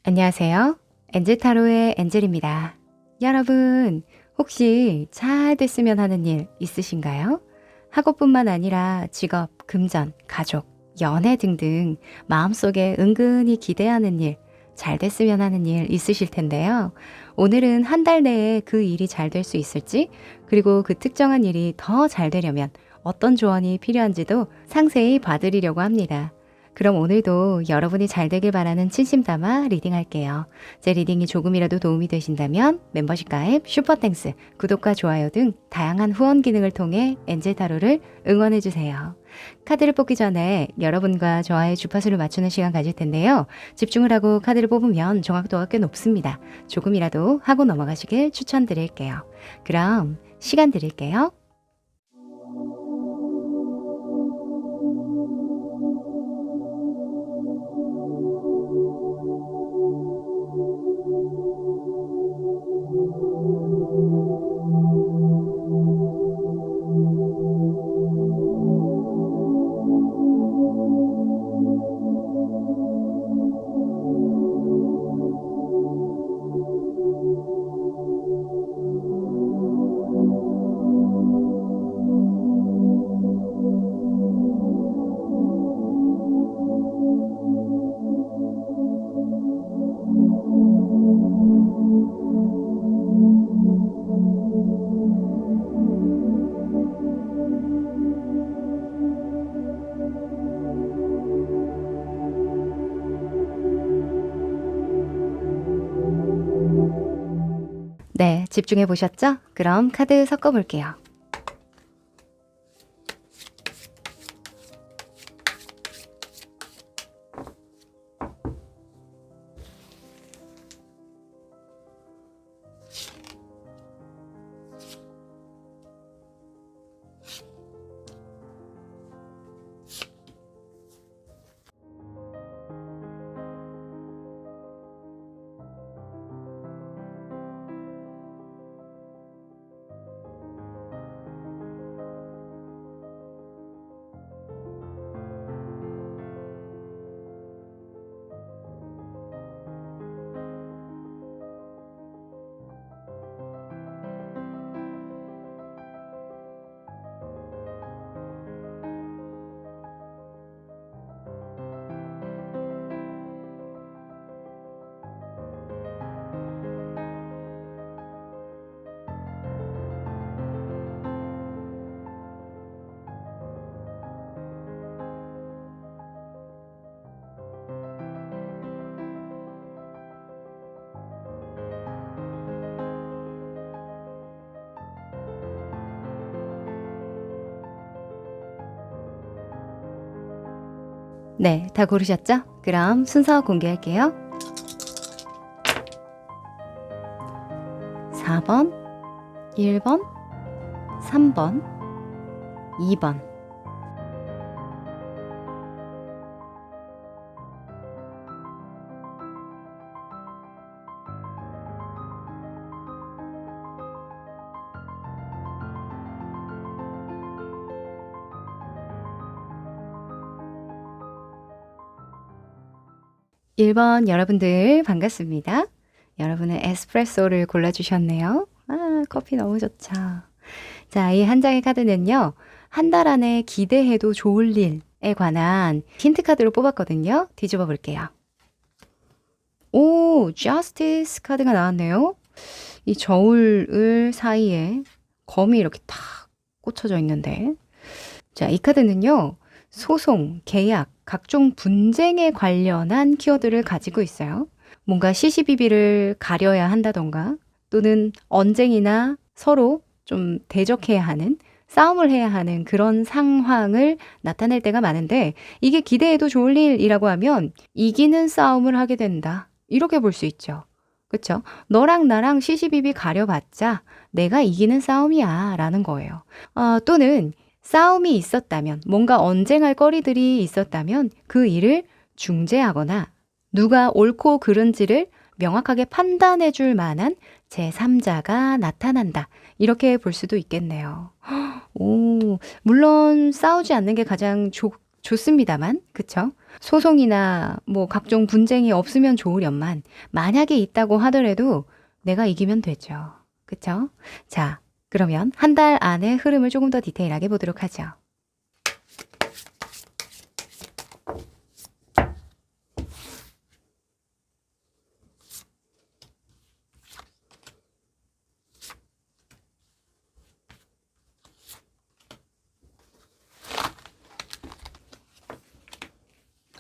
안녕하세요. 엔젤타로의 엔젤입니다. 여러분, 혹시 잘 됐으면 하는 일 있으신가요? 학업뿐만 아니라 직업, 금전, 가족, 연애 등등 마음속에 은근히 기대하는 일, 잘 됐으면 하는 일 있으실 텐데요. 오늘은 한 달 내에 그 일이 잘 될 수 있을지, 그리고 그 특정한 일이 더 잘 되려면 어떤 조언이 필요한지도 상세히 봐드리려고 합니다. 그럼 오늘도 여러분이 잘 되길 바라는 진심 담아 리딩할게요. 제 리딩이 조금이라도 도움이 되신다면 멤버십 가입, 슈퍼땡스, 구독과 좋아요 등 다양한 후원 기능을 통해 엔젤타로를 응원해주세요. 카드를 뽑기 전에 여러분과 저와의 주파수를 맞추는 시간 가질 텐데요. 집중을 하고 카드를 뽑으면 정확도가 꽤 높습니다. 조금이라도 하고 넘어가시길 추천드릴게요. 그럼 시간 드릴게요. 네, 집중해 보셨죠? 그럼 카드 섞어 볼게요. 네, 다 고르셨죠? 그럼 순서 공개할게요. 4번, 1번, 3번, 2번. 일 번 여러분들 반갑습니다. 여러분은 에스프레소를 골라주셨네요. 아, 커피 너무 좋죠. 자, 이 한 장의 카드는요. 한 달 안에 기대해도 좋을 일에 관한 힌트 카드로 뽑았거든요. 뒤집어 볼게요. 오, Justice 카드가 나왔네요. 이 저울을 사이에 검이 이렇게 탁 꽂혀져 있는데. 자, 이 카드는요. 소송, 계약, 각종 분쟁에 관련한 키워드를 가지고 있어요. 뭔가 시시비비를 가려야 한다던가 또는 언쟁이나 서로 좀 대적해야 하는 싸움을 해야 하는 그런 상황을 나타낼 때가 많은데 이게 기대해도 좋을 일이라고 하면 이기는 싸움을 하게 된다. 이렇게 볼 수 있죠. 그쵸? 너랑 나랑 시시비비 가려봤자 내가 이기는 싸움이야 라는 거예요. 또는 싸움이 있었다면 뭔가 언쟁할 거리들이 있었다면 그 일을 중재하거나 누가 옳고 그른지를 명확하게 판단해 줄 만한 제3자가 나타난다. 이렇게 볼 수도 있겠네요. 오, 물론 싸우지 않는 게 가장 좋습니다만, 그쵸? 소송이나 뭐 각종 분쟁이 없으면 좋으련만 만약에 있다고 하더라도 내가 이기면 되죠. 그쵸? 자, 그러면 한 달 안의 흐름을 조금 더 디테일하게 보도록 하죠.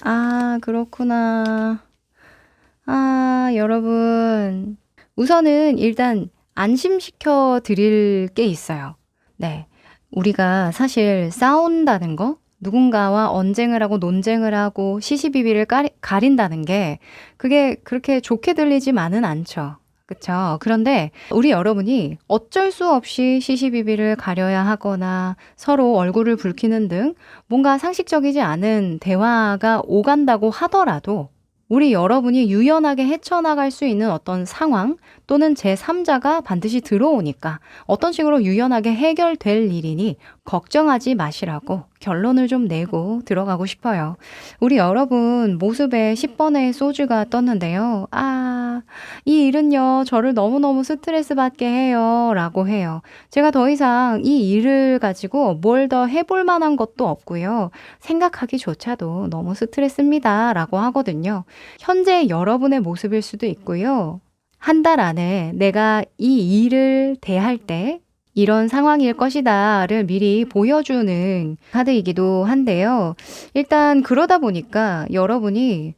아, 그렇구나. 아, 여러분. 우선은 일단 안심시켜 드릴 게 있어요. 네. 우리가 사실 싸운다는 거, 누군가와 언쟁을 하고 논쟁을 하고 시시비비를 가린다는 게 그게 그렇게 좋게 들리지만은 않죠. 그쵸? 그런데 우리 여러분이 어쩔 수 없이 시시비비를 가려야 하거나 서로 얼굴을 붉히는 등 뭔가 상식적이지 않은 대화가 오간다고 하더라도 우리 여러분이 유연하게 헤쳐나갈 수 있는 어떤 상황 또는 제3자가 반드시 들어오니까 어떤 식으로 유연하게 해결될 일이니 걱정하지 마시라고 결론을 좀 내고 들어가고 싶어요. 우리 여러분 모습에 10번의 소주가 떴는데요. 아, 이 일은요, 저를 너무너무 스트레스 받게 해요. 라고 해요. 제가 더 이상 이 일을 가지고 뭘 더 해볼 만한 것도 없고요. 생각하기조차도 너무 스트레스입니다. 라고 하거든요. 현재 여러분의 모습일 수도 있고요. 한 달 안에 내가 이 일을 대할 때 이런 상황일 것이다를 미리 보여주는 카드이기도 한데요. 일단 그러다 보니까 여러분이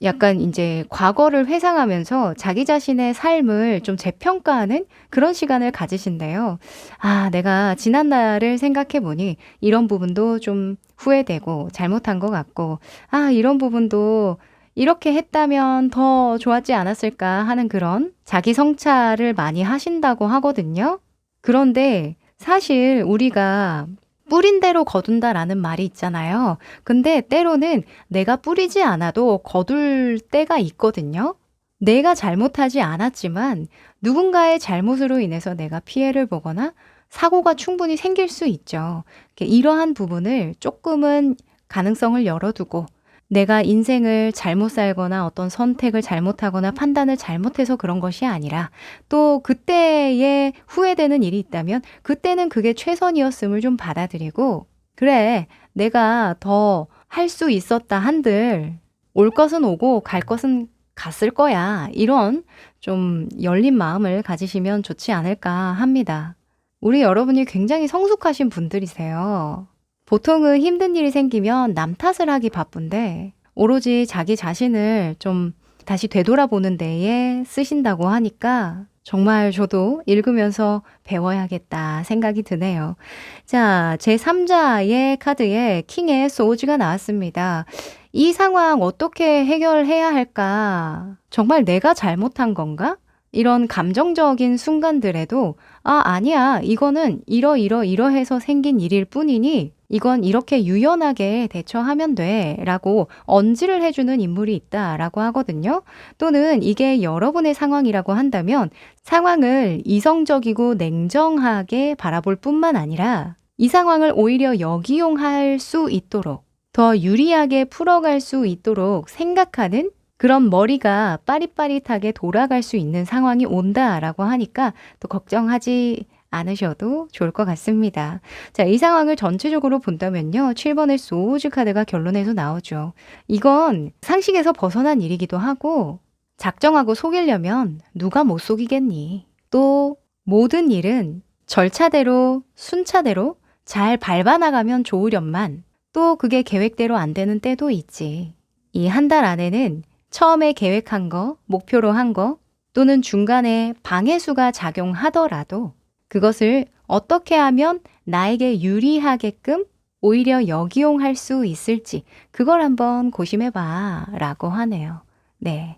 약간 이제 과거를 회상하면서 자기 자신의 삶을 좀 재평가하는 그런 시간을 가지신대요. 아, 내가 지난 날을 생각해 보니 이런 부분도 좀 후회되고 잘못한 것 같고, 아, 이런 부분도 이렇게 했다면 더 좋았지 않았을까 하는 그런 자기 성찰을 많이 하신다고 하거든요. 그런데 사실 우리가 뿌린 대로 거둔다라는 말이 있잖아요. 근데 때로는 내가 뿌리지 않아도 거둘 때가 있거든요. 내가 잘못하지 않았지만 누군가의 잘못으로 인해서 내가 피해를 보거나 사고가 충분히 생길 수 있죠. 이러한 부분을 조금은 가능성을 열어두고 내가 인생을 잘못 살거나 어떤 선택을 잘못하거나 판단을 잘못해서 그런 것이 아니라 또 그때에 후회되는 일이 있다면 그때는 그게 최선이었음을 좀 받아들이고 그래, 내가 더 할 수 있었다 한들 올 것은 오고 갈 것은 갔을 거야. 이런 좀 열린 마음을 가지시면 좋지 않을까 합니다. 우리 여러분이 굉장히 성숙하신 분들이세요. 보통은 힘든 일이 생기면 남 탓을 하기 바쁜데 오로지 자기 자신을 좀 다시 되돌아보는 데에 쓰신다고 하니까 정말 저도 읽으면서 배워야겠다 생각이 드네요. 자, 제3자의 카드에 킹의 소즈가 나왔습니다. 이 상황 어떻게 해결해야 할까? 정말 내가 잘못한 건가? 이런 감정적인 순간들에도 아니야. 이거는 이러해서 생긴 일일 뿐이니 이건 이렇게 유연하게 대처하면 돼 라고 언지를 해주는 인물이 있다라고 하거든요. 또는 이게 여러분의 상황이라고 한다면 상황을 이성적이고 냉정하게 바라볼 뿐만 아니라 이 상황을 오히려 역이용할 수 있도록 더 유리하게 풀어갈 수 있도록 생각하는 그런 머리가 빠릿빠릿하게 돌아갈 수 있는 상황이 온다라고 하니까 또 걱정하지 않으셔도 좋을 것 같습니다. 자, 이 상황을 전체적으로 본다면요. 7번의 소즈 카드가 결론에서 나오죠. 이건 상식에서 벗어난 일이기도 하고 작정하고 속이려면 누가 못 속이겠니? 또 모든 일은 절차대로 순차대로 잘 밟아나가면 좋으련만 또 그게 계획대로 안 되는 때도 있지. 이 한 달 안에는 처음에 계획한 거, 목표로 한 거 또는 중간에 방해수가 작용하더라도 그것을 어떻게 하면 나에게 유리하게끔 오히려 역이용할 수 있을지 그걸 한번 고심해봐 라고 하네요. 네.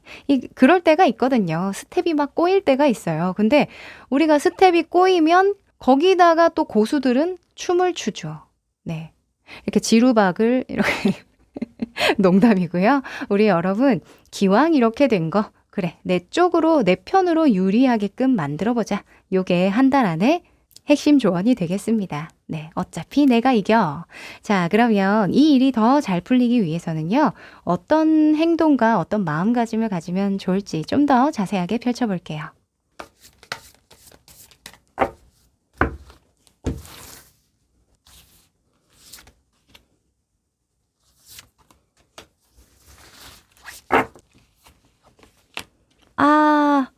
그럴 때가 있거든요. 스텝이 막 꼬일 때가 있어요. 근데 우리가 스텝이 꼬이면 거기다가 또 고수들은 춤을 추죠. 네. 이렇게 지루박을 이렇게 농담이고요. 우리 여러분 기왕 이렇게 된 거 그래 내 쪽으로 내 편으로 유리하게끔 만들어보자. 요게 한 달 안에 핵심 조언이 되겠습니다. 네, 어차피 내가 이겨. 자, 그러면 이 일이 더 잘 풀리기 위해서는요, 어떤 행동과 어떤 마음가짐을 가지면 좋을지 좀 더 자세하게 펼쳐볼게요. 아,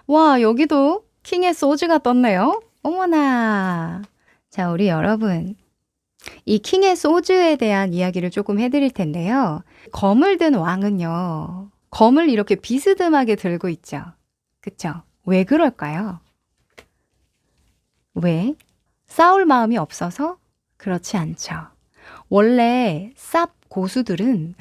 와, 여기도 킹의 소주가 떴네요. 어머나. 자, 우리 여러분. 이 킹의 소주에 대한 이야기를 조금 해드릴 텐데요. 검을 든 왕은요, 검을 이렇게 비스듬하게 들고 있죠. 그쵸? 왜 그럴까요? 왜? 싸울 마음이 없어서? 그렇지 않죠. 원래 쌉 고수들은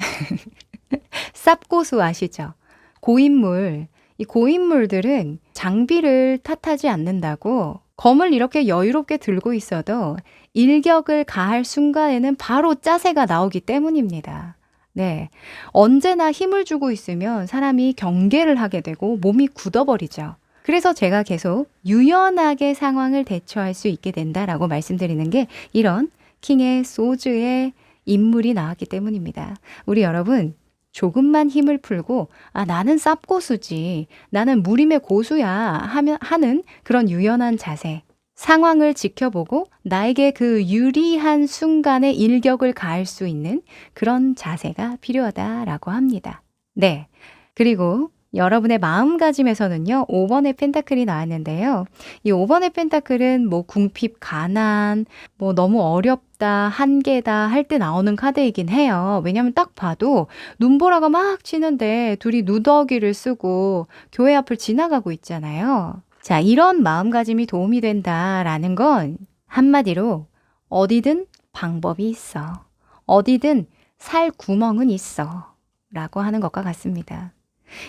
쌉 고수 아시죠? 고인물. 이 고인물들은 장비를 탓하지 않는다고 검을 이렇게 여유롭게 들고 있어도 일격을 가할 순간에는 바로 짜세가 나오기 때문입니다. 네. 언제나 힘을 주고 있으면 사람이 경계를 하게 되고 몸이 굳어버리죠. 그래서 제가 계속 유연하게 상황을 대처할 수 있게 된다라고 말씀드리는 게 이런 킹의 소주의 인물이 나왔기 때문입니다. 우리 여러분, 조금만 힘을 풀고 나는 쌉고수지, 나는 무림의 고수야 하는 그런 유연한 자세, 상황을 지켜보고 나에게 그 유리한 순간에 일격을 가할 수 있는 그런 자세가 필요하다라고 합니다. 네. 그리고 여러분의 마음가짐에서는요, 5번의 펜타클이 나왔는데요. 이 5번의 펜타클은 뭐 궁핍, 가난, 뭐 너무 어렵다, 한계다 할 때 나오는 카드이긴 해요. 왜냐면 딱 봐도 눈보라가 막 치는데 둘이 누더기를 쓰고 교회 앞을 지나가고 있잖아요. 자, 이런 마음가짐이 도움이 된다라는 건 한마디로 어디든 방법이 있어. 어디든 살 구멍은 있어. 라고 하는 것과 같습니다.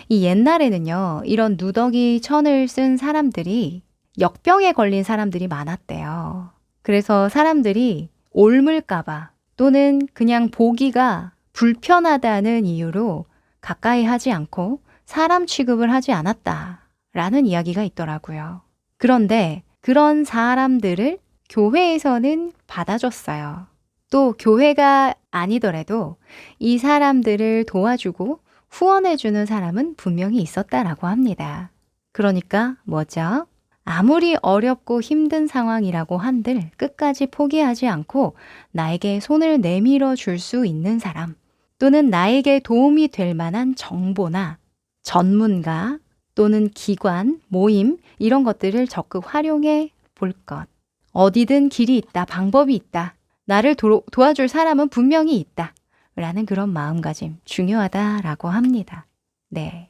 이 옛날에는요, 이런 누더기 천을 쓴 사람들이 역병에 걸린 사람들이 많았대요. 그래서 사람들이 옮을까봐 또는 그냥 보기가 불편하다는 이유로 가까이 하지 않고 사람 취급을 하지 않았다라는 이야기가 있더라고요. 그런데 그런 사람들을 교회에서는 받아줬어요. 또 교회가 아니더라도 이 사람들을 도와주고 후원해주는 사람은 분명히 있었다라고 합니다. 그러니까 뭐죠? 아무리 어렵고 힘든 상황이라고 한들 끝까지 포기하지 않고 나에게 손을 내밀어 줄 수 있는 사람, 또는 나에게 도움이 될 만한 정보나 전문가 또는 기관, 모임 이런 것들을 적극 활용해 볼 것. 어디든 길이 있다, 방법이 있다. 나를 도와줄 사람은 분명히 있다. 라는 그런 마음가짐 중요하다라고 합니다. 네.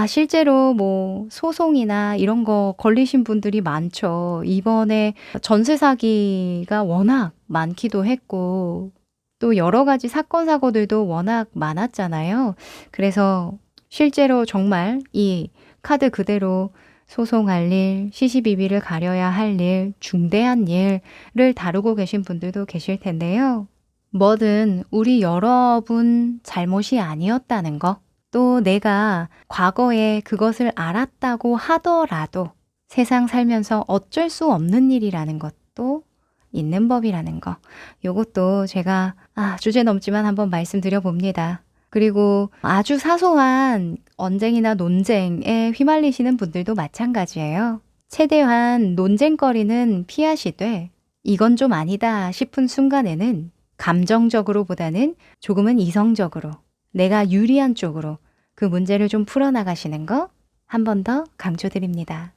실제로 뭐 소송이나 이런 거 걸리신 분들이 많죠. 이번에 전세 사기가 워낙 많기도 했고 또 여러 가지 사건 사고들도 워낙 많았잖아요. 그래서 실제로 정말 이 카드 그대로 소송할 일, 시시비비를 가려야 할 일, 중대한 일을 다루고 계신 분들도 계실 텐데요. 뭐든 우리 여러분 잘못이 아니었다는 거, 또 내가 과거에 그것을 알았다고 하더라도 세상 살면서 어쩔 수 없는 일이라는 것도 있는 법이라는 거, 요것도 제가 주제 넘지만 한번 말씀드려 봅니다. 그리고 아주 사소한 언쟁이나 논쟁에 휘말리시는 분들도 마찬가지예요. 최대한 논쟁거리는 피하시되 이건 좀 아니다 싶은 순간에는 감정적으로보다는 조금은 이성적으로 내가 유리한 쪽으로 그 문제를 좀 풀어나가시는 거 한 번 더 강조드립니다.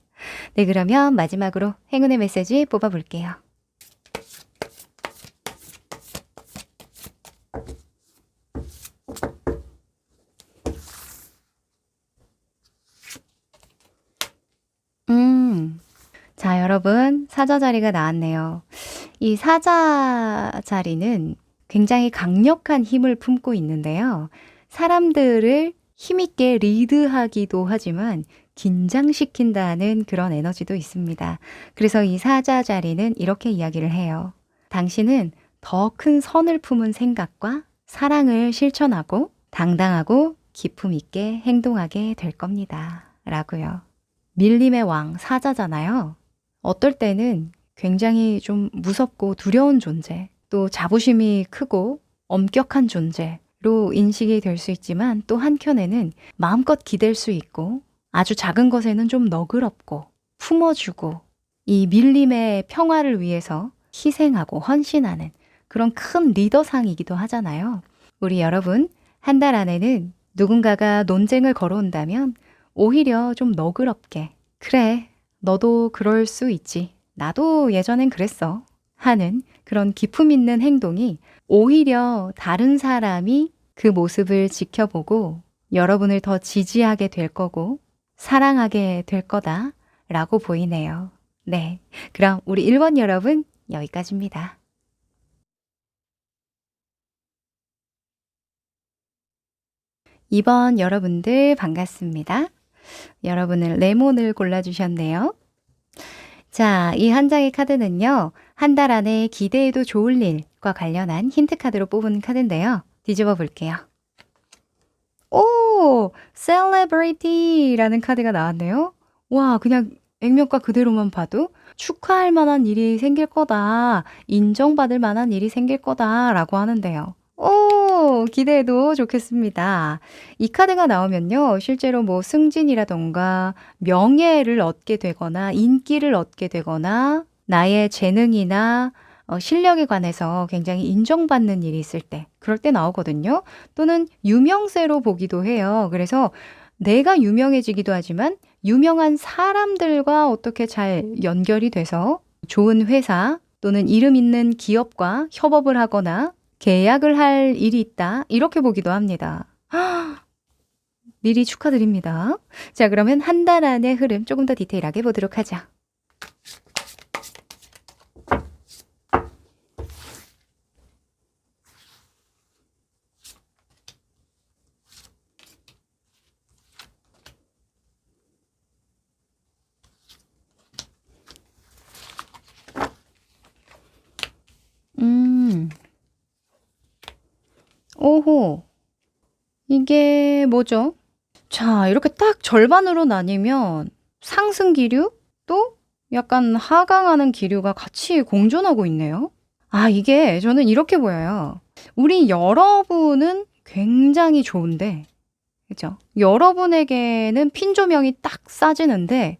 네, 그러면 마지막으로 행운의 메시지 뽑아볼게요. 자, 여러분, 사자 자리가 나왔네요. 이 사자 자리는 굉장히 강력한 힘을 품고 있는데요. 사람들을 힘있게 리드하기도 하지만 긴장시킨다는 그런 에너지도 있습니다. 그래서 이 사자 자리는 이렇게 이야기를 해요. 당신은 더 큰 선을 품은 생각과 사랑을 실천하고 당당하고 기품 있게 행동하게 될 겁니다. 라고요. 밀림의 왕 사자잖아요. 어떨 때는 굉장히 좀 무섭고 두려운 존재, 또 자부심이 크고 엄격한 존재로 인식이 될 수 있지만 또 한켠에는 마음껏 기댈 수 있고 아주 작은 것에는 좀 너그럽고 품어주고 이 밀림의 평화를 위해서 희생하고 헌신하는 그런 큰 리더상이기도 하잖아요. 우리 여러분, 한 달 안에는 누군가가 논쟁을 걸어온다면 오히려 좀 너그럽게 그래, 너도 그럴 수 있지. 나도 예전엔 그랬어. 하는 그런 기품 있는 행동이 오히려 다른 사람이 그 모습을 지켜보고 여러분을 더 지지하게 될 거고 사랑하게 될 거다라고 보이네요. 네, 그럼 우리 1번 여러분 여기까지입니다. 2번 여러분들 반갑습니다. 여러분은 레몬을 골라주셨네요. 자, 이 한 장의 카드는요. 한 달 안에 기대해도 좋을 일과 관련한 힌트 카드로 뽑은 카드인데요. 뒤집어 볼게요. 오! Celebrity라는 카드가 나왔네요. 와, 그냥 액면가 그대로만 봐도 축하할 만한 일이 생길 거다, 인정받을 만한 일이 생길 거다라고 하는데요. 오, 기대해도 좋겠습니다. 이 카드가 나오면요, 실제로 뭐 승진이라던가 명예를 얻게 되거나 인기를 얻게 되거나 나의 재능이나 실력에 관해서 굉장히 인정받는 일이 있을 때, 그럴 때 나오거든요. 또는 유명세로 보기도 해요. 그래서 내가 유명해지기도 하지만 유명한 사람들과 어떻게 잘 연결이 돼서 좋은 회사 또는 이름 있는 기업과 협업을 하거나 계약을 할 일이 있다. 이렇게 보기도 합니다. 미리 축하드립니다. 자, 그러면 한 달 안의 흐름 조금 더 디테일하게 보도록 하죠. 오호. 이게 뭐죠? 자, 이렇게 딱 절반으로 나뉘면 상승 기류 또 약간 하강하는 기류가 같이 공존하고 있네요. 아, 이게 저는 이렇게 보여요. 우리 여러분은 굉장히 좋은데, 그죠? 여러분에게는 핀 조명이 딱 싸지는데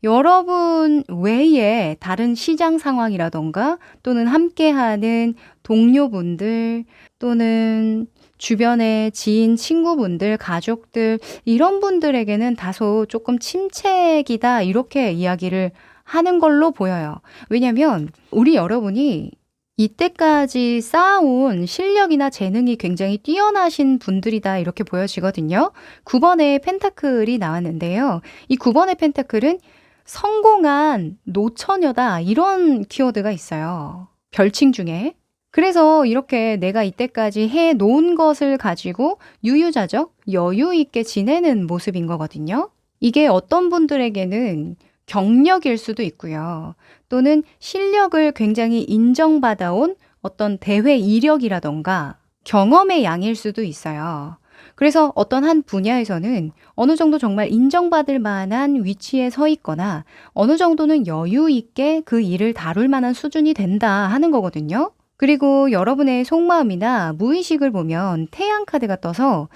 여러분 외에 다른 시장 상황이라던가 또는 함께하는 동료분들 또는 주변의 지인, 친구분들, 가족들 이런 분들에게는 다소 조금 침체기다 이렇게 이야기를 하는 걸로 보여요. 왜냐면 우리 여러분이 이때까지 쌓아온 실력이나 재능이 굉장히 뛰어나신 분들이다 이렇게 보여지거든요. 9번의 펜타클이 나왔는데요. 이 9번의 펜타클은 성공한 노처녀다 이런 키워드가 있어요. 별칭 중에. 그래서 이렇게 내가 이때까지 해 놓은 것을 가지고 유유자적 여유 있게 지내는 모습인 거거든요. 이게 어떤 분들에게는 경력일 수도 있고요. 또는 실력을 굉장히 인정받아온 어떤 대회 이력이라던가 경험의 양일 수도 있어요. 그래서 어떤 한 분야에서는 어느 정도 정말 인정받을 만한 위치에 서 있거나 어느 정도는 여유 있게 그 일을 다룰 만한 수준이 된다 하는 거거든요. 그리고 여러분의 속마음이나 무의식을 보면 태양 카드가 떠서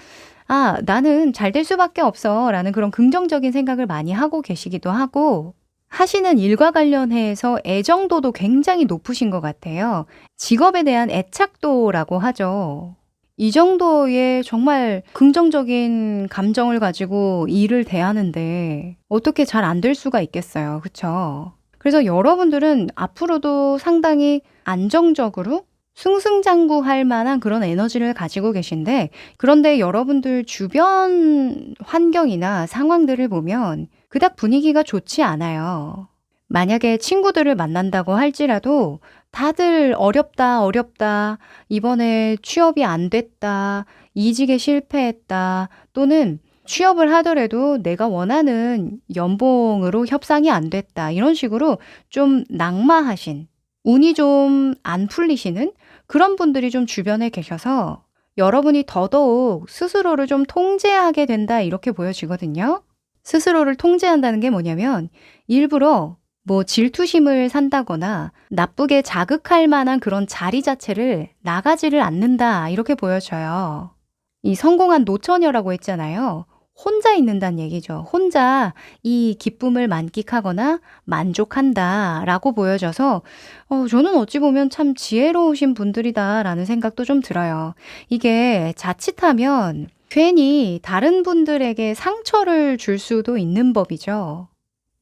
아, 나는 잘 될 수밖에 없어 라는 그런 긍정적인 생각을 많이 하고 계시기도 하고 하시는 일과 관련해서 애정도도 굉장히 높으신 것 같아요. 직업에 대한 애착도라고 하죠. 이 정도의 정말 긍정적인 감정을 가지고 일을 대하는데 어떻게 잘 안 될 수가 있겠어요. 그쵸? 그래서 여러분들은 앞으로도 상당히 안정적으로 승승장구할 만한 그런 에너지를 가지고 계신데 그런데 여러분들 주변 환경이나 상황들을 보면 그닥 분위기가 좋지 않아요. 만약에 친구들을 만난다고 할지라도 다들 어렵다, 어렵다, 이번에 취업이 안 됐다, 이직에 실패했다, 또는 취업을 하더라도 내가 원하는 연봉으로 협상이 안 됐다, 이런 식으로 좀 낙마하신, 운이 좀 안 풀리시는 그런 분들이 좀 주변에 계셔서 여러분이 더더욱 스스로를 좀 통제하게 된다, 이렇게 보여지거든요. 스스로를 통제한다는 게 뭐냐면 일부러 뭐 질투심을 산다거나 나쁘게 자극할 만한 그런 자리 자체를 나가지를 않는다. 이렇게 보여져요. 이 성공한 노처녀라고 했잖아요. 혼자 있는다는 얘기죠. 혼자 이 기쁨을 만끽하거나 만족한다라고 보여져서 저는 어찌 보면 참 지혜로우신 분들이다라는 생각도 좀 들어요. 이게 자칫하면 괜히 다른 분들에게 상처를 줄 수도 있는 법이죠.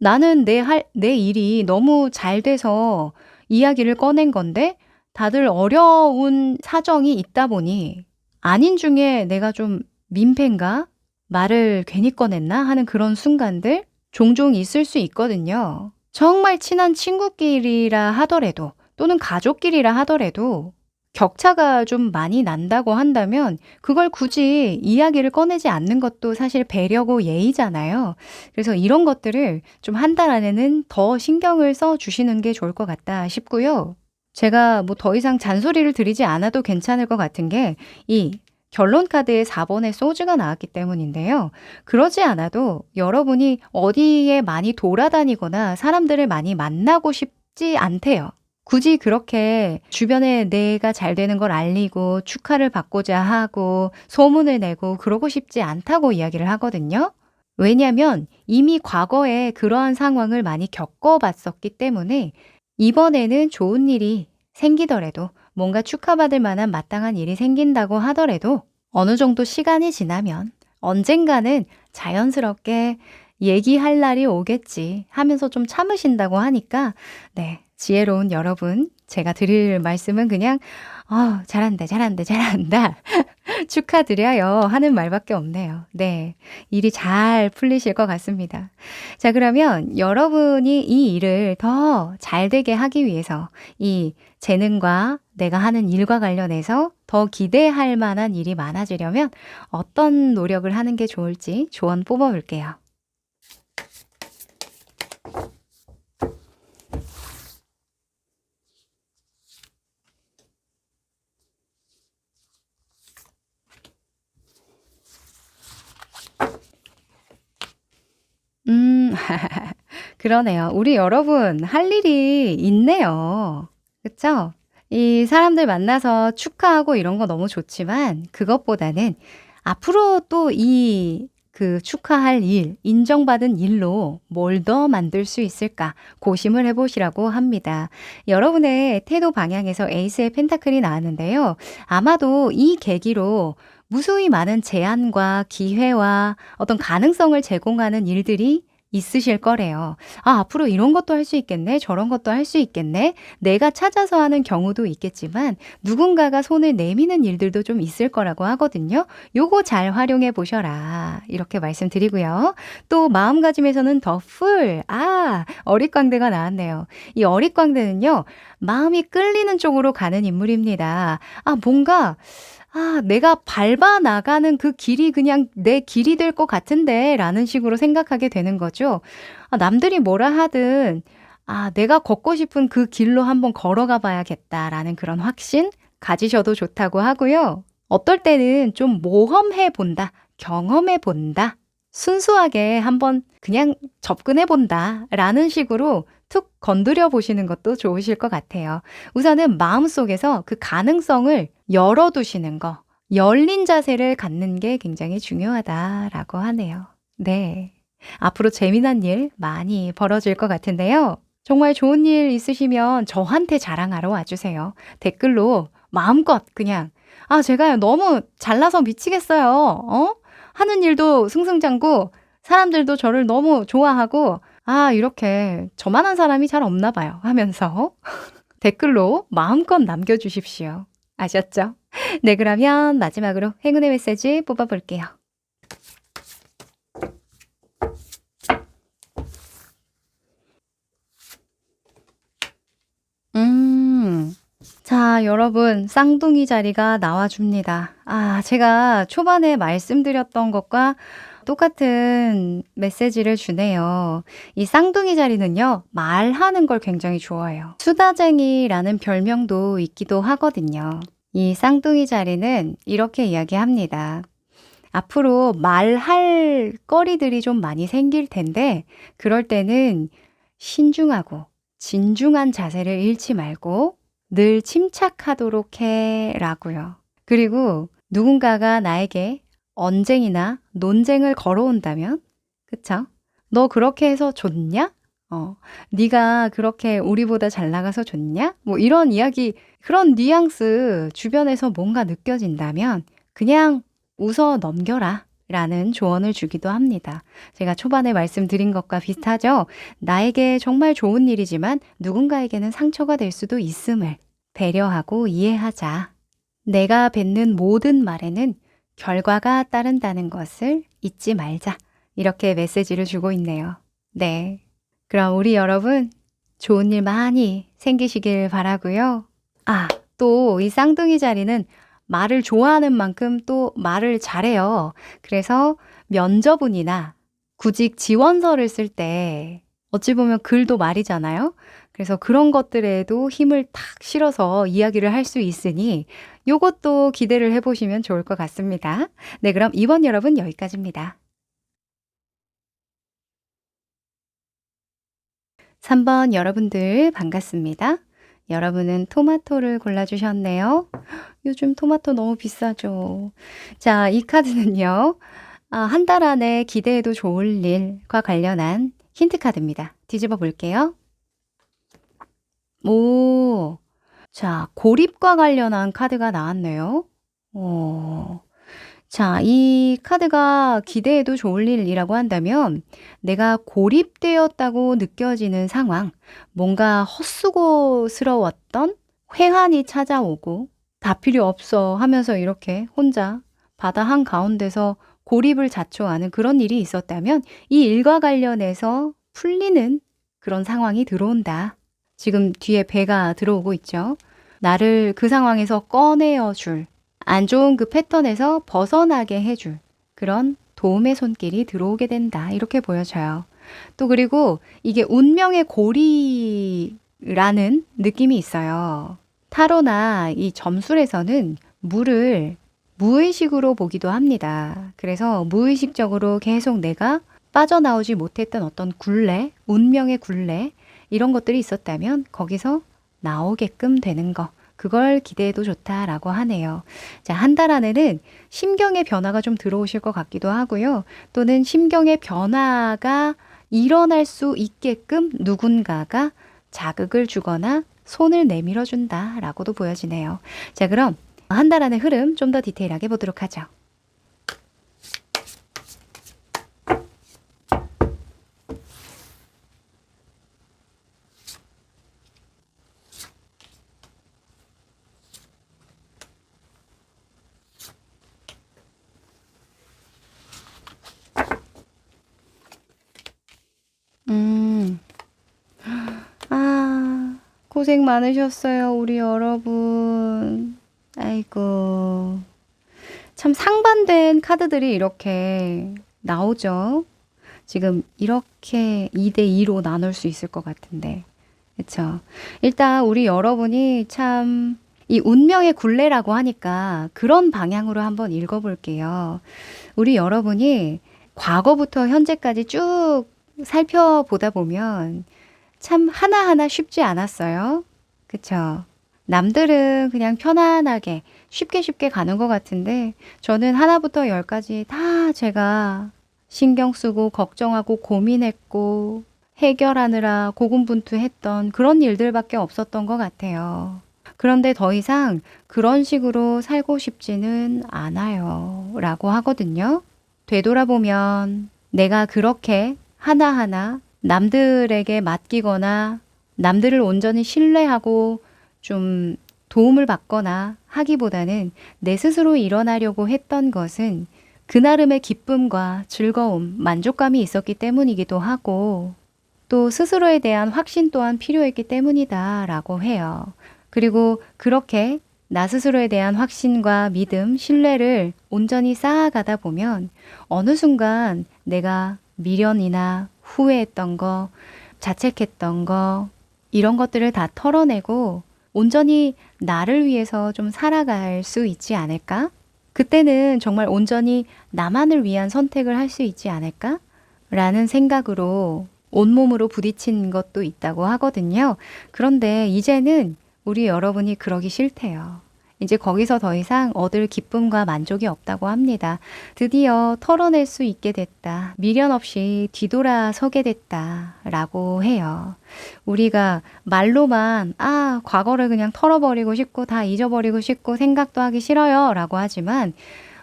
나는 내 일이 너무 잘 돼서 이야기를 꺼낸 건데 다들 어려운 사정이 있다 보니 아닌 중에 내가 좀 민폐인가? 말을 괜히 꺼냈나? 하는 그런 순간들 종종 있을 수 있거든요. 정말 친한 친구끼리라 하더라도 또는 가족끼리라 하더라도 격차가 좀 많이 난다고 한다면 그걸 굳이 이야기를 꺼내지 않는 것도 사실 배려고 예의잖아요. 그래서 이런 것들을 좀 한 달 안에는 더 신경을 써 주시는 게 좋을 것 같다 싶고요. 제가 뭐 더 이상 잔소리를 드리지 않아도 괜찮을 것 같은 게 이 결론 카드에 4번의 소주가 나왔기 때문인데요. 그러지 않아도 여러분이 어디에 많이 돌아다니거나 사람들을 많이 만나고 싶지 않대요. 굳이 그렇게 주변에 내가 잘 되는 걸 알리고 축하를 받고자 하고 소문을 내고 그러고 싶지 않다고 이야기를 하거든요. 왜냐하면 이미 과거에 그러한 상황을 많이 겪어봤었기 때문에 이번에는 좋은 일이 생기더라도 뭔가 축하받을 만한 마땅한 일이 생긴다고 하더라도 어느 정도 시간이 지나면 언젠가는 자연스럽게 얘기할 날이 오겠지 하면서 좀 참으신다고 하니까 네, 지혜로운 여러분 제가 드릴 말씀은 그냥 잘한다 잘한다 잘한다 축하드려요 하는 말밖에 없네요. 네, 일이 잘 풀리실 것 같습니다. 자, 그러면 여러분이 이 일을 더 잘 되게 하기 위해서 이 재능과 내가 하는 일과 관련해서 더 기대할 만한 일이 많아지려면 어떤 노력을 하는 게 좋을지 조언 뽑아볼게요. 그러네요. 우리 여러분 할 일이 있네요. 그쵸? 이 사람들 만나서 축하하고 이런 거 너무 좋지만 그것보다는 앞으로 또 그 축하할 일, 인정받은 일로 뭘 더 만들 수 있을까 고심을 해보시라고 합니다. 여러분의 태도 방향에서 에이스의 펜타클이 나왔는데요. 아마도 이 계기로 무수히 많은 제안과 기회와 어떤 가능성을 제공하는 일들이 있으실 거래요. 앞으로 이런 것도 할 수 있겠네, 저런 것도 할 수 있겠네. 내가 찾아서 하는 경우도 있겠지만 누군가가 손을 내미는 일들도 좀 있을 거라고 하거든요. 요거 잘 활용해 보셔라. 이렇게 말씀드리고요. 또 마음가짐에서는 더 풀. 어릿광대가 나왔네요. 이 어릿광대는요, 마음이 끌리는 쪽으로 가는 인물입니다. 뭔가 내가 밟아 나가는 그 길이 그냥 내 길이 될 것 같은데 라는 식으로 생각하게 되는 거죠. 남들이 뭐라 하든 내가 걷고 싶은 그 길로 한번 걸어가 봐야겠다라는 그런 확신 가지셔도 좋다고 하고요. 어떨 때는 좀 모험해 본다, 경험해 본다, 순수하게 한번 그냥 접근해 본다 라는 식으로 툭 건드려 보시는 것도 좋으실 것 같아요. 우선은 마음속에서 그 가능성을 열어두시는 거, 열린 자세를 갖는 게 굉장히 중요하다라고 하네요. 네. 앞으로 재미난 일 많이 벌어질 것 같은데요. 정말 좋은 일 있으시면 저한테 자랑하러 와주세요. 댓글로 마음껏 그냥 제가 너무 잘나서 미치겠어요. 하는 일도 승승장구, 사람들도 저를 너무 좋아하고 이렇게 저만한 사람이 잘 없나 봐요 하면서 댓글로 마음껏 남겨주십시오. 아셨죠? 네, 그러면 마지막으로 행운의 메시지 뽑아볼게요. 자, 여러분 쌍둥이 자리가 나와줍니다. 제가 초반에 말씀드렸던 것과 똑같은 메시지를 주네요. 이 쌍둥이 자리는요, 말하는 걸 굉장히 좋아해요. 수다쟁이라는 별명도 있기도 하거든요. 이 쌍둥이 자리는 이렇게 이야기합니다. 앞으로 말할 거리들이 좀 많이 생길 텐데, 그럴 때는 신중하고 진중한 자세를 잃지 말고 늘 침착하도록 해 라고요. 그리고 누군가가 나에게 언쟁이나 논쟁을 걸어온다면, 그쵸? 너 그렇게 해서 좋냐? 네가 그렇게 우리보다 잘 나가서 좋냐? 뭐 이런 이야기, 그런 뉘앙스 주변에서 뭔가 느껴진다면 그냥 웃어 넘겨라 라는 조언을 주기도 합니다. 제가 초반에 말씀드린 것과 비슷하죠? 나에게 정말 좋은 일이지만 누군가에게는 상처가 될 수도 있음을 배려하고 이해하자. 내가 뱉는 모든 말에는 결과가 따른다는 것을 잊지 말자. 이렇게 메시지를 주고 있네요. 네. 그럼 우리 여러분 좋은 일 많이 생기시길 바라고요. 또 이 쌍둥이 자리는 말을 좋아하는 만큼 또 말을 잘해요. 그래서 면접운이나 구직 지원서를 쓸 때 어찌 보면 글도 말이잖아요. 그래서 그런 것들에도 힘을 탁 실어서 이야기를 할 수 있으니 요것도 기대를 해보시면 좋을 것 같습니다. 네, 그럼 이번 여러분 여기까지입니다. 3번 여러분들 반갑습니다. 여러분은 토마토를 골라주셨네요. 요즘 토마토 너무 비싸죠. 자, 이 카드는요. 한 달 안에 기대해도 좋을 일과 관련한 힌트 카드입니다. 뒤집어 볼게요. 오, 자, 고립과 관련한 카드가 나왔네요. 자, 이 카드가 기대해도 좋을 일이라고 한다면 내가 고립되었다고 느껴지는 상황, 뭔가 헛수고스러웠던 회한이 찾아오고 다 필요 없어 하면서 이렇게 혼자 바다 한가운데서 고립을 자초하는 그런 일이 있었다면 이 일과 관련해서 풀리는 그런 상황이 들어온다. 지금 뒤에 배가 들어오고 있죠. 나를 그 상황에서 꺼내어 줄, 안 좋은 그 패턴에서 벗어나게 해줄 그런 도움의 손길이 들어오게 된다. 이렇게 보여져요. 또 그리고 이게 운명의 고리라는 느낌이 있어요. 타로나 이 점술에서는 물을 무의식으로 보기도 합니다. 그래서 무의식적으로 계속 내가 빠져나오지 못했던 어떤 굴레, 운명의 굴레 이런 것들이 있었다면 거기서 나오게끔 되는 거. 그걸 기대해도 좋다라고 하네요. 자, 한 달 안에는 심경의 변화가 좀 들어오실 것 같기도 하고요. 또는 심경의 변화가 일어날 수 있게끔 누군가가 자극을 주거나 손을 내밀어 준다라고도 보여지네요. 자, 그럼 한 달 안의 흐름 좀 더 디테일하게 보도록 하죠. 고생 많으셨어요, 우리 여러분. 아이고. 참 상반된 카드들이 이렇게 나오죠. 지금 이렇게 2대2로 나눌 수 있을 것 같은데. 그쵸? 일단 우리 여러분이 참 이 운명의 굴레라고 하니까 그런 방향으로 한번 읽어볼게요. 우리 여러분이 과거부터 현재까지 쭉 살펴보다 보면 참 하나하나 쉽지 않았어요. 그쵸? 남들은 그냥 편안하게 쉽게 쉽게 가는 것 같은데 저는 하나부터 열까지 다 제가 신경 쓰고 걱정하고 고민했고 해결하느라 고군분투했던 그런 일들밖에 없었던 것 같아요. 그런데 더 이상 그런 식으로 살고 싶지는 않아요. 라고 하거든요. 되돌아보면 내가 그렇게 하나하나 남들에게 맡기거나 남들을 온전히 신뢰하고 좀 도움을 받거나 하기보다는 내 스스로 일어나려고 했던 것은 그나름의 기쁨과 즐거움, 만족감이 있었기 때문이기도 하고 또 스스로에 대한 확신 또한 필요했기 때문이다 라고 해요. 그리고 그렇게 나 스스로에 대한 확신과 믿음, 신뢰를 온전히 쌓아가다 보면 어느 순간 내가 미련이나 후회했던 거, 자책했던 거 이런 것들을 다 털어내고 온전히 나를 위해서 좀 살아갈 수 있지 않을까? 그때는 정말 온전히 나만을 위한 선택을 할 수 있지 않을까? 라는 생각으로 온몸으로 부딪힌 것도 있다고 하거든요. 그런데 이제는 우리 여러분이 그러기 싫대요. 이제 거기서 더 이상 얻을 기쁨과 만족이 없다고 합니다. 드디어 털어낼 수 있게 됐다. 미련 없이 뒤돌아서게 됐다. 라고 해요. 우리가 말로만 과거를 그냥 털어버리고 싶고 다 잊어버리고 싶고 생각도 하기 싫어요. 라고 하지만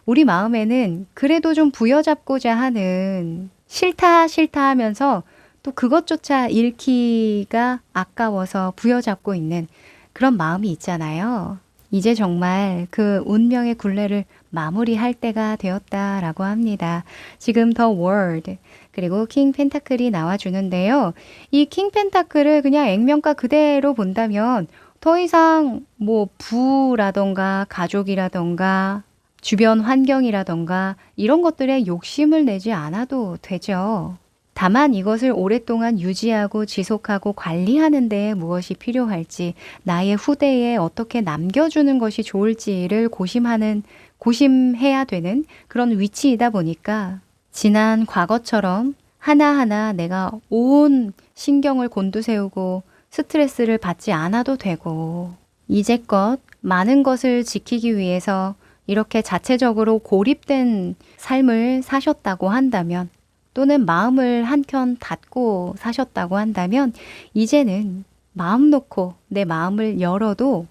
우리 마음에는 그래도 좀 부여잡고자 하는 싫다 싫다 하면서 또 그것조차 잃기가 아까워서 부여잡고 있는 그런 마음이 있잖아요. 이제 정말 그 운명의 굴레를 마무리할 때가 되었다라고 합니다. 지금 더 월드 그리고 킹 펜타클이 나와주는데요. 이 킹 펜타클을 그냥 액면가 그대로 본다면 더 이상 뭐 부라던가 가족이라던가 주변 환경이라던가 이런 것들에 욕심을 내지 않아도 되죠. 다만 이것을 오랫동안 유지하고 지속하고 관리하는 데 무엇이 필요할지, 나의 후대에 어떻게 남겨주는 것이 좋을지를 고심해야 되는 그런 위치이다 보니까 지난 과거처럼 하나하나 내가 온 신경을 곤두세우고 스트레스를 받지 않아도 되고, 이제껏 많은 것을 지키기 위해서 이렇게 자체적으로 고립된 삶을 사셨다고 한다면, 또는 마음을 한켠 닫고 사셨다고 한다면 이제는 마음 놓고 내 마음을 열어도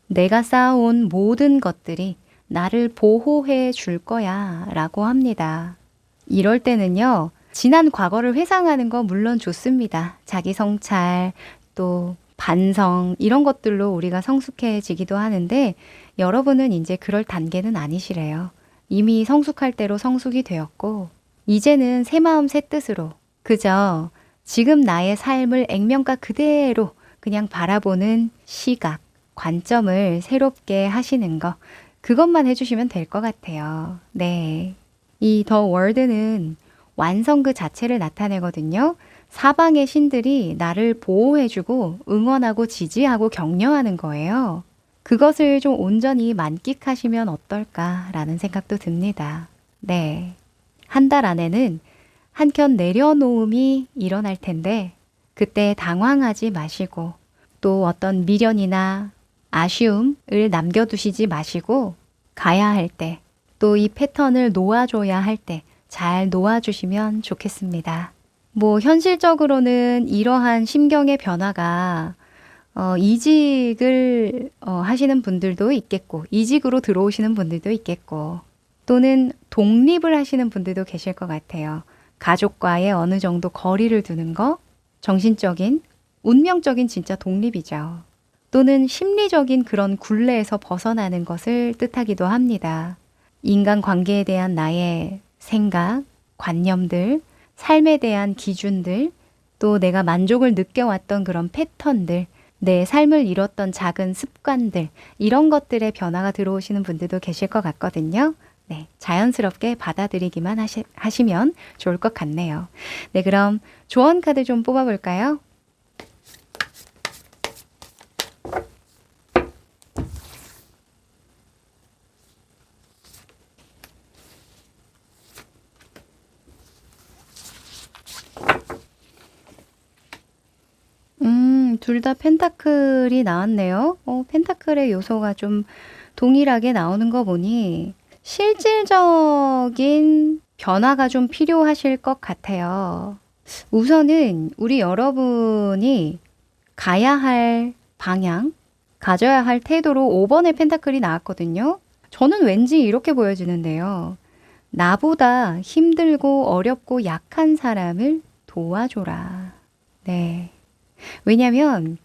내가 쌓아온 모든 것들이 나를 보호해 줄 거야 라고 합니다. 이럴 때는요, 지난 과거를 회상하는 거 물론 좋습니다. 자기 성찰, 또 반성 이런 것들로 우리가 성숙해지기도 하는데 여러분은 이제 그럴 단계는 아니시래요. 이미 성숙할 대로 성숙이 되었고 이제는 새 마음 새 뜻으로 그저 지금 나의 삶을 액면가 그대로 그냥 바라보는 시각, 관점을 새롭게 하시는 거, 그것만 해주시면 될 것 같아요. 네. 이 더 월드는 완성 그 자체를 나타내거든요. 사방의 신들이 나를 보호해주고 응원하고 지지하고 격려하는 거예요. 그것을 좀 온전히 만끽하시면 어떨까라는 생각도 듭니다. 네. 한 달 안에는 한켠 내려놓음이 일어날 텐데 그때 당황하지 마시고 또 어떤 미련이나 아쉬움을 남겨두시지 마시고 가야 할 때 또 이 패턴을 놓아줘야 할 때 잘 놓아주시면 좋겠습니다. 뭐 현실적으로는 이러한 심경의 변화가 이직을 하시는 분들도 있겠고 이직으로 들어오시는 분들도 있겠고 또는 독립을 하시는 분들도 계실 것 같아요. 가족과의 어느 정도 거리를 두는 거, 정신적인, 운명적인 진짜 독립이죠. 또는 심리적인 그런 굴레에서 벗어나는 것을 뜻하기도 합니다. 인간관계에 대한 나의 생각, 관념들, 삶에 대한 기준들, 또 내가 만족을 느껴왔던 그런 패턴들, 내 삶을 이뤘던 작은 습관들, 이런 것들의 변화가 들어오시는 분들도 계실 것 같거든요. 네, 자연스럽게 받아들이기만 하시면 좋을 것 같네요. 네, 그럼 조언 카드 좀 뽑아볼까요? 둘 다 펜타클이 나왔네요. 펜타클의 요소가 좀 동일하게 나오는 거 보니 실질적인 변화가 좀 필요하실 것 같아요. 우선은 우리 여러분이 가야 할 방향, 가져야 할 태도로 5번의 펜타클이 나왔거든요. 저는 왠지 이렇게 보여지는데요. 나보다 힘들고 어렵고 약한 사람을 도와줘라. 네. 왜냐면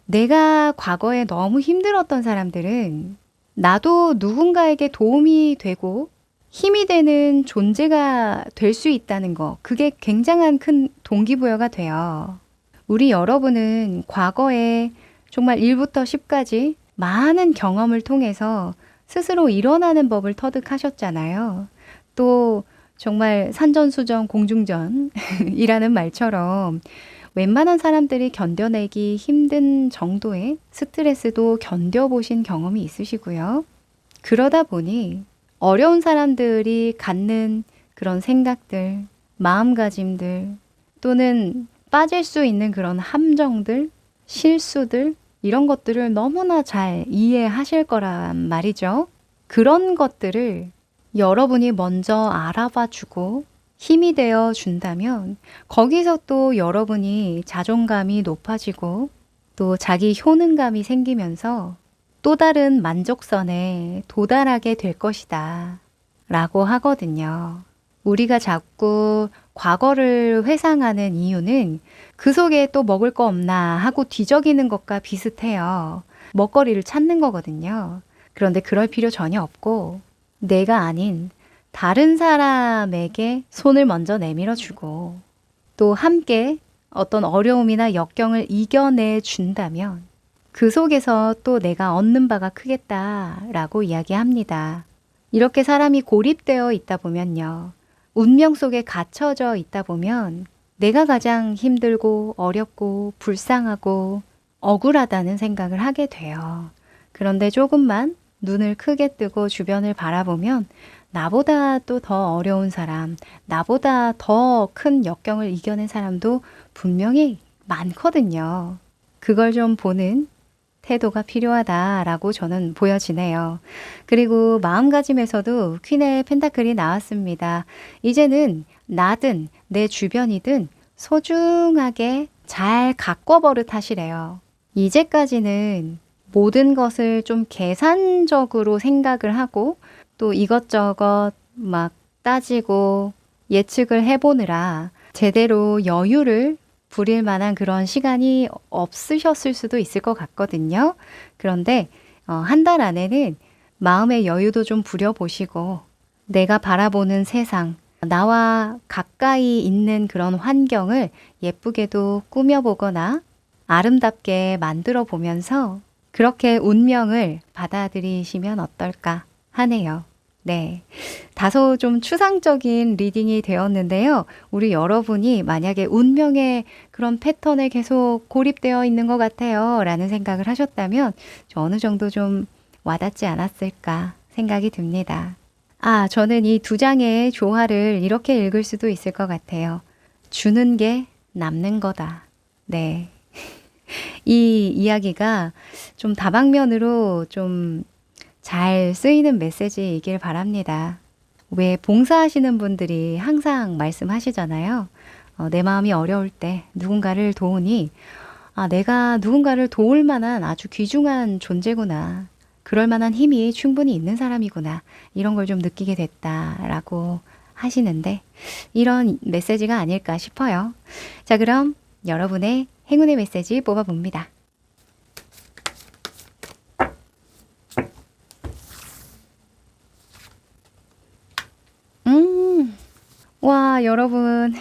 내가 과거에 너무 힘들었던 사람들은 나도 누군가에게 도움이 되고 힘이 되는 존재가 될 수 있다는 거, 그게 굉장한 큰 동기부여가 돼요. 우리 여러분은 과거에 정말 1부터 10까지 많은 경험을 통해서 스스로 일어나는 법을 터득하셨잖아요. 또 정말 산전수전 공중전이라는 말처럼 웬만한 사람들이 견뎌내기 힘든 정도의 스트레스도 견뎌보신 경험이 있으시고요. 그러다 보니 어려운 사람들이 갖는 그런 생각들, 마음가짐들 또는 빠질 수 있는 그런 함정들, 실수들, 이런 것들을 너무나 잘 이해하실 거란 말이죠. 그런 것들을 여러분이 먼저 알아봐 주고 힘이 되어 준다면 거기서 또 여러분이 자존감이 높아지고 또 자기 효능감이 생기면서 또 다른 만족선에 도달하게 될 것이다 라고 하거든요. 우리가 자꾸 과거를 회상하는 이유는 그 속에 또 먹을 거 없나 하고 뒤적이는 것과 비슷해요. 먹거리를 찾는 거거든요. 그런데 그럴 필요 전혀 없고 내가 아닌 다른 사람에게 손을 먼저 내밀어 주고 또 함께 어떤 어려움이나 역경을 이겨내 준다면 그 속에서 또 내가 얻는 바가 크겠다라고 이야기합니다. 이렇게 사람이 고립되어 있다 보면요. 운명 속에 갇혀져 있다 보면 내가 가장 힘들고 어렵고 불쌍하고 억울하다는 생각을 하게 돼요. 그런데 조금만 눈을 크게 뜨고 주변을 바라보면 나보다 또 더 어려운 사람, 나보다 더 큰 역경을 이겨낸 사람도 분명히 많거든요. 그걸 좀 보는 태도가 필요하다라고 저는 보여지네요. 그리고 마음가짐에서도 퀸의 펜타클이 나왔습니다. 이제는 나든 내 주변이든 소중하게 잘 가꿔 버릇하시래요. 이제까지는 모든 것을 좀 계산적으로 생각을 하고 또 이것저것 막 따지고 예측을 해보느라 제대로 여유를 부릴 만한 그런 시간이 없으셨을 수도 있을 것 같거든요. 그런데 한 달 안에는 마음의 여유도 좀 부려보시고 내가 바라보는 세상, 나와 가까이 있는 그런 환경을 예쁘게도 꾸며보거나 아름답게 만들어 보면서 그렇게 운명을 받아들이시면 어떨까 하네요. 네. 다소 좀 추상적인 리딩이 되었는데요. 우리 여러분이 만약에 운명의 그런 패턴에 계속 고립되어 있는 것 같아요. 라는 생각을 하셨다면 어느 정도 좀 와닿지 않았을까 생각이 듭니다. 아, 저는 이 두 장의 조화를 이렇게 읽을 수도 있을 것 같아요. 주는 게 남는 거다. 네. 이 이야기가 좀 다방면으로 좀 잘 쓰이는 메시지이길 바랍니다. 왜 봉사하시는 분들이 항상 말씀하시잖아요. 내 마음이 어려울 때 누군가를 도우니 내가 누군가를 도울 만한 아주 귀중한 존재구나. 그럴 만한 힘이 충분히 있는 사람이구나. 이런 걸 좀 느끼게 됐다라고 하시는데 이런 메시지가 아닐까 싶어요. 자, 그럼 여러분의 행운의 메시지 뽑아봅니다. 와, 여러분.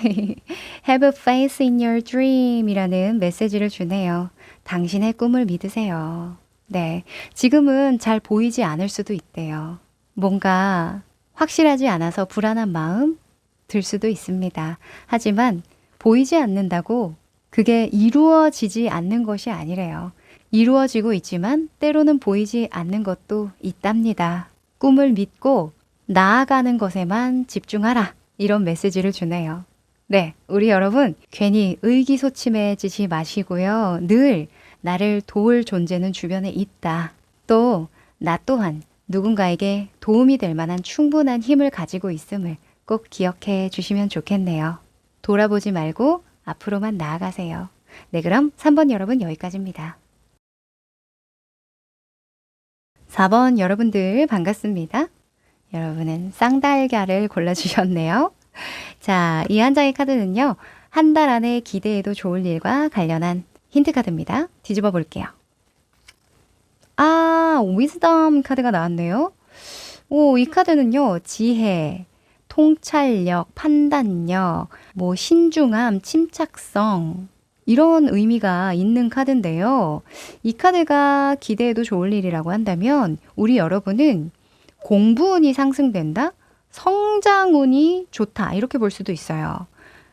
Have faith in your dream 이라는 메시지를 주네요. 당신의 꿈을 믿으세요. 네. 지금은 잘 보이지 않을 수도 있대요. 뭔가 확실하지 않아서 불안한 마음 들 수도 있습니다. 하지만 보이지 않는다고 그게 이루어지지 않는 것이 아니래요. 이루어지고 있지만 때로는 보이지 않는 것도 있답니다. 꿈을 믿고 나아가는 것에만 집중하라. 이런 메시지를 주네요. 네, 우리 여러분 괜히 의기소침해지지 마시고요. 늘 나를 도울 존재는 주변에 있다. 또 나 또한 누군가에게 도움이 될 만한 충분한 힘을 가지고 있음을 꼭 기억해 주시면 좋겠네요. 돌아보지 말고 앞으로만 나아가세요. 네, 그럼 3번 여러분 여기까지입니다. 4번 여러분들 반갑습니다. 여러분은 쌍달걀을 골라주셨네요. 자, 이 한 장의 카드는요. 한 달 안에 기대해도 좋을 일과 관련한 힌트 카드입니다. 뒤집어 볼게요. 위즈덤 카드가 나왔네요. 이 카드는요. 지혜, 통찰력, 판단력, 신중함, 침착성 이런 의미가 있는 카드인데요. 이 카드가 기대해도 좋을 일이라고 한다면 우리 여러분은 공부운이 상승된다? 성장운이 좋다. 이렇게 볼 수도 있어요.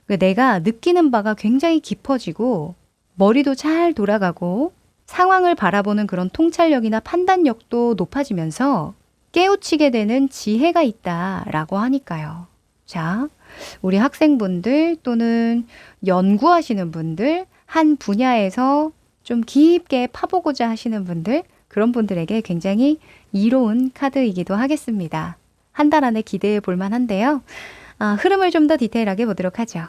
내가 느끼는 바가 굉장히 깊어지고 머리도 잘 돌아가고 상황을 바라보는 그런 통찰력이나 판단력도 높아지면서 깨우치게 되는 지혜가 있다라고 하니까요. 자, 우리 학생분들 또는 연구하시는 분들, 한 분야에서 좀 깊게 파보고자 하시는 분들, 그런 분들에게 굉장히 이로운 카드이기도 하겠습니다. 한 달 안에 기대해 볼 만한데요. 흐름을 좀 더 디테일하게 보도록 하죠.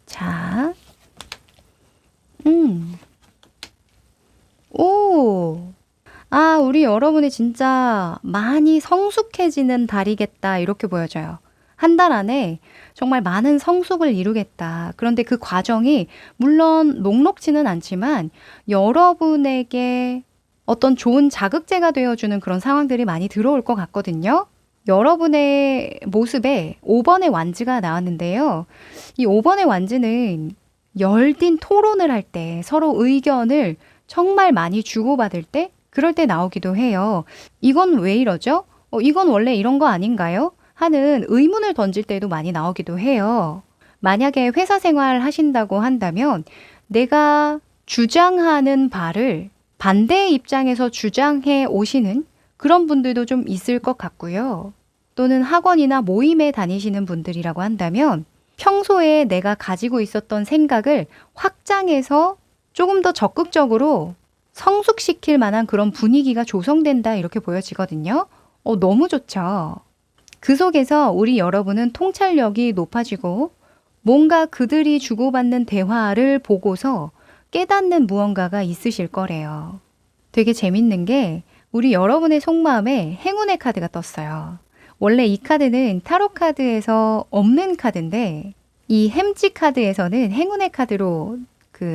자, 오, 우리 여러분이 진짜 많이 성숙해지는 달이겠다, 이렇게 보여져요. 한 달 안에 정말 많은 성숙을 이루겠다. 그런데 그 과정이 물론 녹록지는 않지만 여러분에게 어떤 좋은 자극제가 되어주는 그런 상황들이 많이 들어올 것 같거든요. 여러분의 모습에 5번의 완즈가 나왔는데요. 이 5번의 완즈는 열띤 토론을 할 때, 서로 의견을 정말 많이 주고받을 때, 그럴 때 나오기도 해요. 이건 왜 이러죠? 이건 원래 이런 거 아닌가요? 하는 의문을 던질 때도 많이 나오기도 해요. 만약에 회사 생활 하신다고 한다면 내가 주장하는 바를 반대의 입장에서 주장해 오시는 그런 분들도 좀 있을 것 같고요. 또는 학원이나 모임에 다니시는 분들이라고 한다면 평소에 내가 가지고 있었던 생각을 확장해서 조금 더 적극적으로 성숙시킬 만한 그런 분위기가 조성된다, 이렇게 보여지거든요. 너무 좋죠. 그 속에서 우리 여러분은 통찰력이 높아지고 뭔가 그들이 주고받는 대화를 보고서 깨닫는 무언가가 있으실 거래요. 되게 재밌는 게 우리 여러분의 속마음에 행운의 카드가 떴어요. 원래 이 카드는 타로 카드에서 없는 카드인데 이 햄찌 카드에서는 행운의 카드로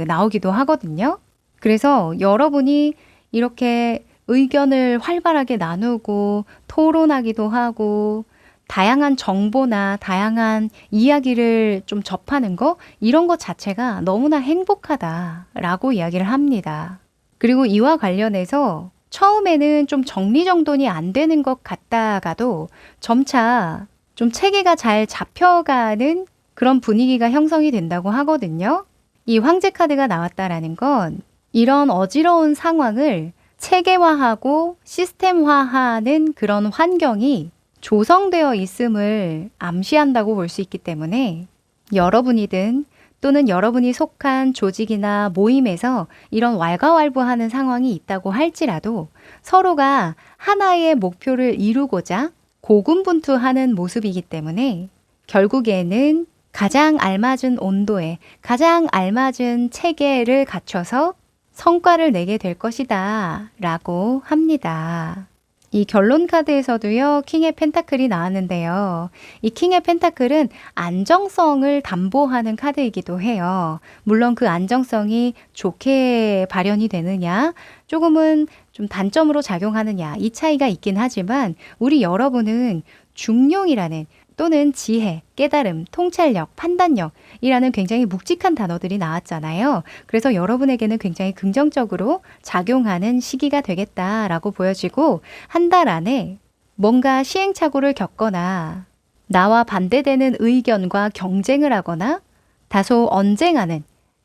나오기도 하거든요. 그래서 여러분이 이렇게 의견을 활발하게 나누고 토론하기도 하고 다양한 정보나 다양한 이야기를 좀 접하는 거, 이런 것 자체가 너무나 행복하다라고 이야기를 합니다. 그리고 이와 관련해서 처음에는 좀 정리정돈이 안 되는 것 같다가도 점차 좀 체계가 잘 잡혀가는 그런 분위기가 형성이 된다고 하거든요. 이 황제 카드가 나왔다라는 건 이런 어지러운 상황을 체계화하고 시스템화하는 그런 환경이 조성되어 있음을 암시한다고 볼 수 있기 때문에 여러분이든 또는 여러분이 속한 조직이나 모임에서 이런 왈가왈부하는 상황이 있다고 할지라도 서로가 하나의 목표를 이루고자 고군분투하는 모습이기 때문에 결국에는 가장 알맞은 온도에 가장 알맞은 체계를 갖춰서 성과를 내게 될 것이다 라고 합니다. 이 결론 카드에서도요, 킹의 펜타클이 나왔는데요. 이 킹의 펜타클은 안정성을 담보하는 카드이기도 해요. 물론 그 안정성이 좋게 발현이 되느냐, 조금은 좀 단점으로 작용하느냐, 이 차이가 있긴 하지만 우리 여러분은 중용이라는 또는 지혜, 깨달음, 통찰력, 판단력이라는 굉장히 묵직한 단어들이 나왔잖아요. 그래서 여러분에게는 굉장히 긍정적으로 작용하는 시기가 되겠다라고 보여지고 한 달 안에 뭔가 시행착오를 겪거나 나와 반대되는 의견과 경쟁을 하거나 다소 언쟁하는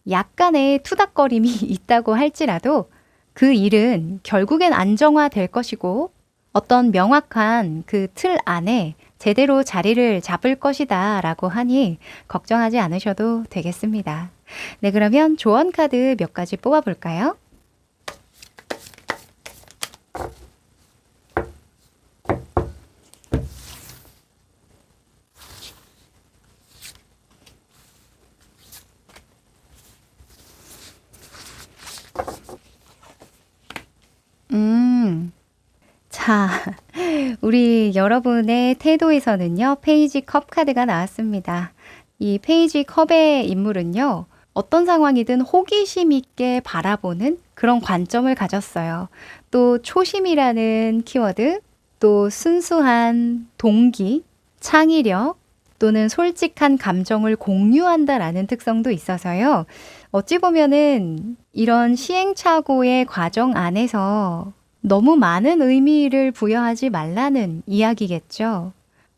약간의 투닥거림이 있다고 할지라도 그 일은 결국엔 안정화될 것이고 어떤 명확한 그 틀 안에 제대로 자리를 잡을 것이다 라고 하니 걱정하지 않으셔도 되겠습니다. 네, 그러면 조언 카드 몇 가지 뽑아볼까요? 자, 우리 여러분의 태도에서는요, 페이지 컵 카드가 나왔습니다. 이 페이지 컵의 인물은요, 어떤 상황이든 호기심 있게 바라보는 그런 관점을 가졌어요. 또 초심이라는 키워드, 또 순수한 동기, 창의력, 또는 솔직한 감정을 공유한다라는 특성도 있어서요. 어찌 보면은 이런 시행착오의 과정 안에서 너무 많은 의미를 부여하지 말라는 이야기겠죠.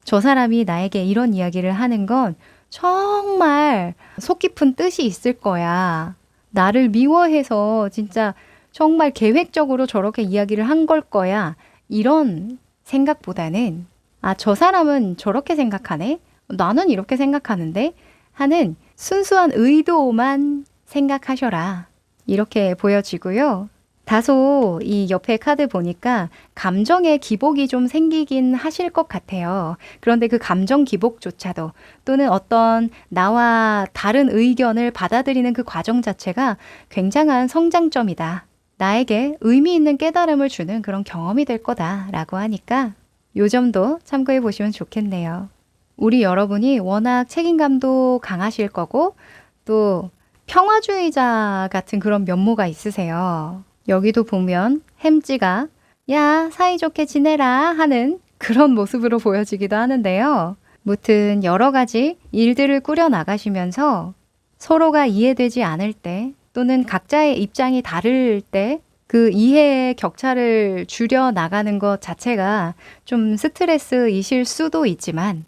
저 사람이 나에게 이런 이야기를 하는 건 정말 속 깊은 뜻이 있을 거야. 나를 미워해서 진짜 정말 계획적으로 저렇게 이야기를 한 걸 거야. 이런 생각보다는 아, 저 사람은 저렇게 생각하네? 나는 이렇게 생각하는데? 하는 순수한 의도만 생각하셔라. 이렇게 보여지고요. 다소 이 옆에 카드 보니까 감정의 기복이 좀 생기긴 하실 것 같아요. 그런데 그 감정 기복조차도 또는 어떤 나와 다른 의견을 받아들이는 그 과정 자체가 굉장한 성장점이다. 나에게 의미 있는 깨달음을 주는 그런 경험이 될 거다라고 하니까 요 점도 참고해 보시면 좋겠네요. 우리 여러분이 워낙 책임감도 강하실 거고 또 평화주의자 같은 그런 면모가 있으세요. 여기도 보면 햄찌가 야, 사이좋게 지내라 하는 그런 모습으로 보여지기도 하는데요. 무튼 여러 가지 일들을 꾸려 나가시면서 서로가 이해되지 않을 때 또는 각자의 입장이 다를 때 그 이해의 격차를 줄여 나가는 것 자체가 좀 스트레스이실 수도 있지만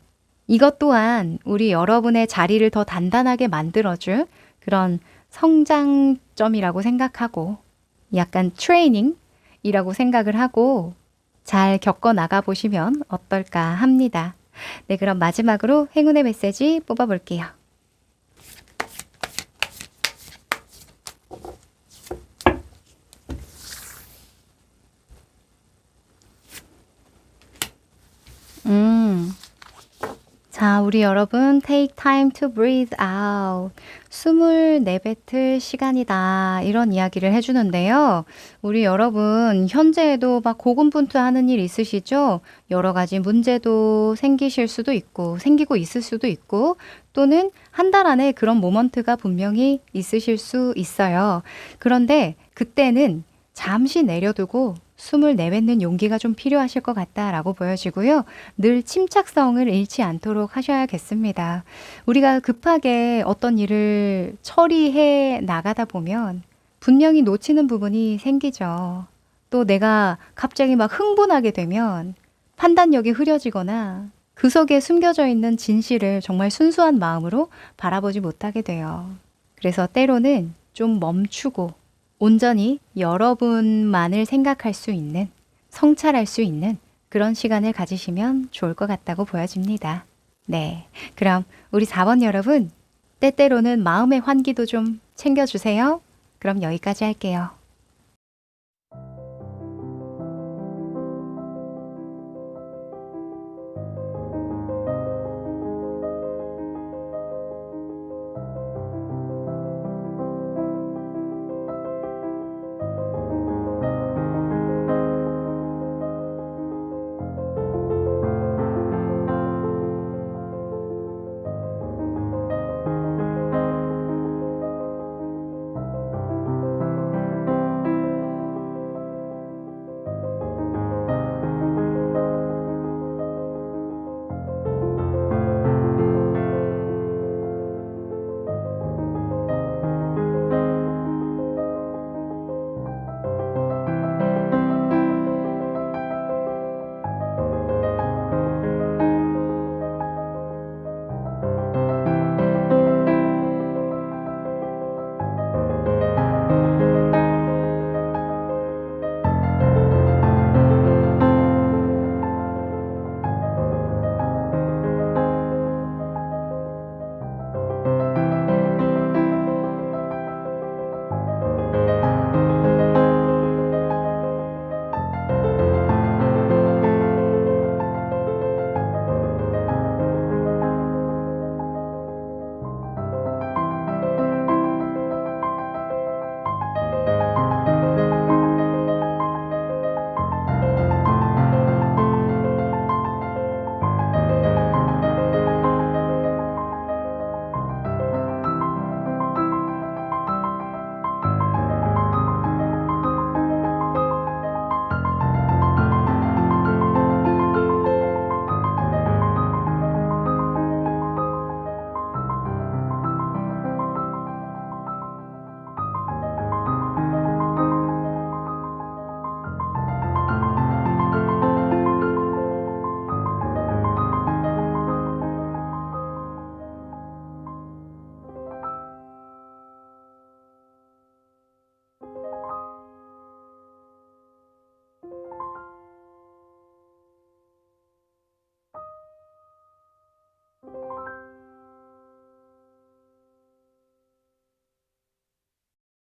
이것 또한 우리 여러분의 자리를 더 단단하게 만들어줄 그런 성장점이라고 생각하고 약간 트레이닝이라고 생각을 하고 잘 겪어 나가 보시면 어떨까 합니다. 네, 그럼 마지막으로 행운의 메시지 뽑아볼게요. 자, 우리 여러분, take time to breathe out. 숨을 내뱉을 시간이다. 이런 이야기를 해주는데요. 우리 여러분, 현재에도 막 고군분투하는 일 있으시죠? 여러 가지 문제도 생기실 수도 있고, 생기고 있을 수도 있고, 또는 한 달 안에 그런 모먼트가 분명히 있으실 수 있어요. 그런데 그때는 잠시 내려두고 숨을 내뱉는 용기가 좀 필요하실 것 같다라고 보여지고요. 늘 침착성을 잃지 않도록 하셔야겠습니다. 우리가 급하게 어떤 일을 처리해 나가다 보면 분명히 놓치는 부분이 생기죠. 또 내가 갑자기 막 흥분하게 되면 판단력이 흐려지거나 그 속에 숨겨져 있는 진실을 정말 순수한 마음으로 바라보지 못하게 돼요. 그래서 때로는 좀 멈추고 온전히 여러분만을 생각할 수 있는, 성찰할 수 있는 그런 시간을 가지시면 좋을 것 같다고 보여집니다. 네, 그럼 우리 4번 여러분, 때때로는 마음의 환기도 좀 챙겨주세요. 그럼 여기까지 할게요.